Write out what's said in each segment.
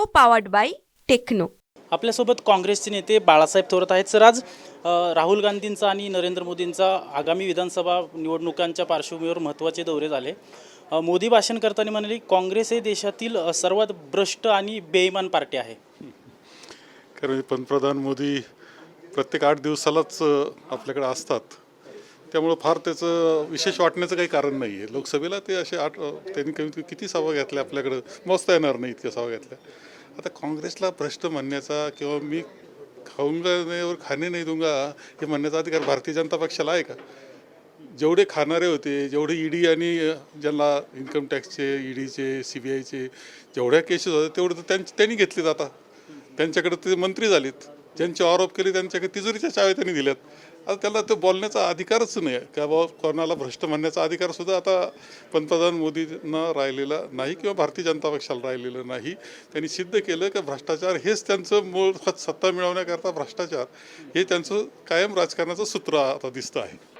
को powered by techno. आपल्यासोबत काँग्रेसचे नेते बाळासाहेब थोरात आहेत. सर, आज राहुल गांधींचा आणि नरेंद्र मोदींचा आगामी विधानसभा निवडणुकांच्या पार्श्वभूमीवर महत्त्वाचे दौरे झाले. मोदी भाषण करताना म्हणाले, काँग्रेस हे देशातील सर्वात भ्रष्ट आणि बेईमान पार्टी आहे. कारण पंतप्रधान मोदी प्रत्येक 8 दिवसालाच आपल्याकडे असतात, त्यामुळं फार त्याचं विशेष वाटण्याचं काही कारण नाही आहे. लोकसभेला ते असे त्यांनी कमीत कमी किती सभा घेतल्या आपल्याकडं मोजता येणार नाही इतक्या सभा घेतल्या. आता काँग्रेसला भ्रष्ट म्हणण्याचा किंवा मी खाऊंगा नाही और खाणे नाही दूंगा हे म्हणण्याचा अधिकार भारतीय जनता पक्षाला आहे का? जेवढे खाणारे होते, जेवढे ईडी आणि ज्यांना इन्कम टॅक्सचे, ईडीचे, CBIचे जेवढ्या केसेस होत्या तेवढे तर त्यांनी घेतले जातात. त्यांच्याकडे ते मंत्री झालेत, ज्यांचे आरोप केले त्यांच्याकडे तिजोरीच्या चाव्या त्यांनी दिल्यात. आता त्याला तो बोलण्याचा अधिकारच नाही आहे का बाबा, कोणाला भ्रष्ट म्हणण्याचा अधिकारसुद्धा आता पंतप्रधान मोदींना राहिलेला नाही किंवा भारतीय जनता पक्षाला राहिलेलं नाही. त्यांनी सिद्ध केलं की भ्रष्टाचार हेच त्यांचं मूळ सत्ता मिळवण्याकरता भ्रष्टाचार हे त्यांचं कायम राजकारणाचं सूत्र आता दिसतं आहे.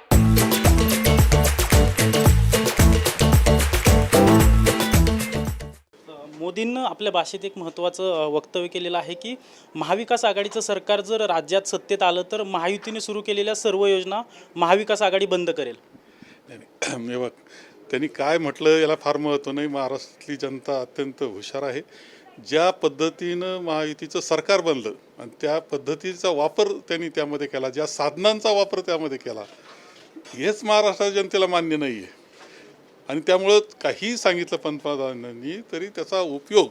मोदींनी आपल्या भाषेत एक महत्त्वाचं वक्तव्य केलेलं आहे की महाविकास आघाडीचं सरकार जर राज्यात सत्तेत आलं तर महायुतीने सुरू केलेल्या सर्व योजना महाविकास आघाडी बंद करेल. नाही बघ, त्यांनी काय म्हटलं याला फार महत्त्व नाही. महाराष्ट्रातली जनता अत्यंत हुशार आहे. ज्या पद्धतीनं महायुतीचं सरकार बनलं आणि त्या पद्धतीचा वापर त्यांनी त्यामध्ये केला, ज्या साधनांचा वापर त्यामध्ये केला, हेच महाराष्ट्राच्या जनतेला मान्य नाही आहे. आणि त्यामुळं काही सांगितलं पंतप्रधानांनी तरी त्याचा उपयोग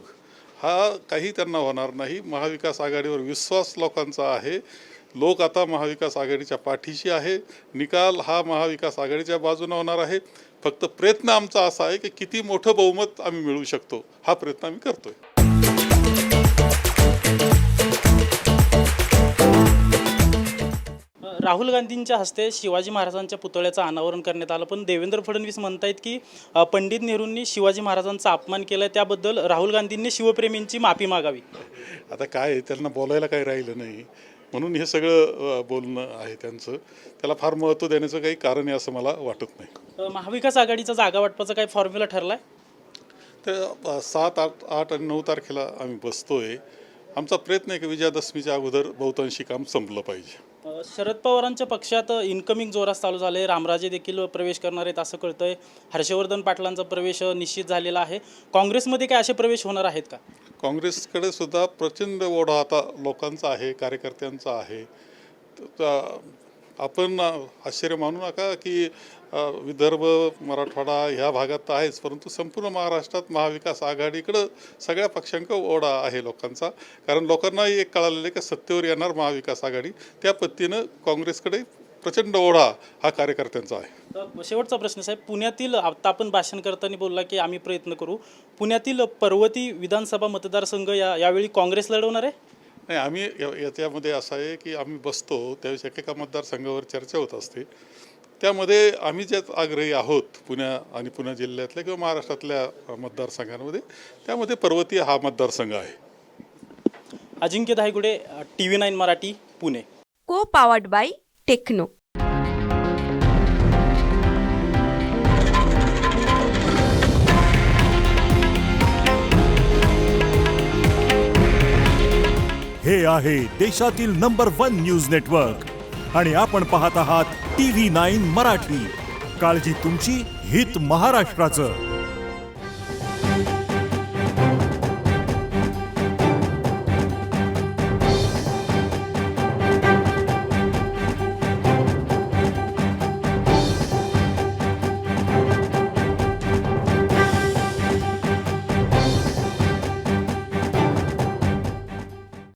हा काही त्यांना होणार नाही. महाविकास आघाडीवर विश्वास लोकांचा आहे. लोक आता महाविकास आघाडीच्या पाठीशी आहे. निकाल हा महाविकास आघाडीच्या बाजूने होणार आहे. फक्त प्रयत्न आमचा असा आहे की किती मोठं बहुमत आम्ही मिळवू शकतो हा प्रयत्न आम्ही करतोय. राहुल गांधींच्या हस्ते शिवाजी महाराजांच्या पुतळ्याचं अनावरण करण्यात आलं, पण देवेंद्र फडणवीस म्हणतायत की पंडित नेहरूंनी शिवाजी महाराजांचा अपमान केला, त्याबद्दल राहुल गांधींनी शिवप्रेमींची माफी मागावी. आता काय त्यांना बोलायला काही राहिलं नाही म्हणून हे सगळं बोलणं आहे त्यांचं. त्याला फार महत्त्व देण्याचं काही कारण आहे असं मला वाटत नाही. महाविकास आघाडीचा जागा वाटपाचा काही फॉर्म्युला ठरला आहे? तर 7, 8 आणि 9 तारखेला आम्ही बसतोय. आमचा प्रयत्न आहे की विजयादशमीच्या अगोदर बहुतांशी काम संपलं पाहिजे. शरद पवारांच्या पक्षात इन्कमिंग जोरात चालू झालं आहे. रामराजे देखील प्रवेश करणार आहेत असं कळतंय. हर्षवर्धन पाटलांचा प्रवेश निश्चित झालेला आहे. काँग्रेसमध्ये काय असे प्रवेश होणार आहेत का? काँग्रेसकडे सुद्धा प्रचंड ओढा आता लोकांचा आहे, कार्यकर्त्यांचा आहे. आपण आश्चर्य मानू नका की विदर्भ, मराठवाडा ह्या भागात तर आहेच, परंतु संपूर्ण महाराष्ट्रात महाविकास आघाडीकडं सगळ्या पक्षांचा ओढा आहे लोकांचा. कारण लोकांनाही एक कळालेलं आहे की सत्तेवर येणार महाविकास आघाडी, त्या पद्धतीनं काँग्रेसकडे प्रचंड ओढा हा कार्यकर्त्यांचा आहे. शेवटचा प्रश्न साहेब, पुण्यातील आता आपण भाषण करताना बोलला की आम्ही प्रयत्न करू, पुण्यातील पर्वती विधानसभा मतदारसंघ यावेळी काँग्रेस लढवणार आहे? नाही, आम्ही याच्यामध्ये असं आहे की आम्ही बसतो त्यावेळेस एकेका मतदारसंघावर चर्चा होत असते. त्यामध्ये आम्ही ज्यात आग्रही आहोत पुण्या आणि पुणे जिल्ह्यातल्या किंवा महाराष्ट्रातल्या मतदारसंघांमध्ये, त्यामध्ये पर्वती हा मतदारसंघ आहे. अजिंक्य धायगुडे, TV9 मराठी, पुणे. को पावर्ड बाय टेक्नो। हे आहे देशातील नंबर 1 न्यूज नेटवर्क आणि आपण पाहत आहात TV9 मराठी. काळजी तुमची, हित महाराष्ट्राचं.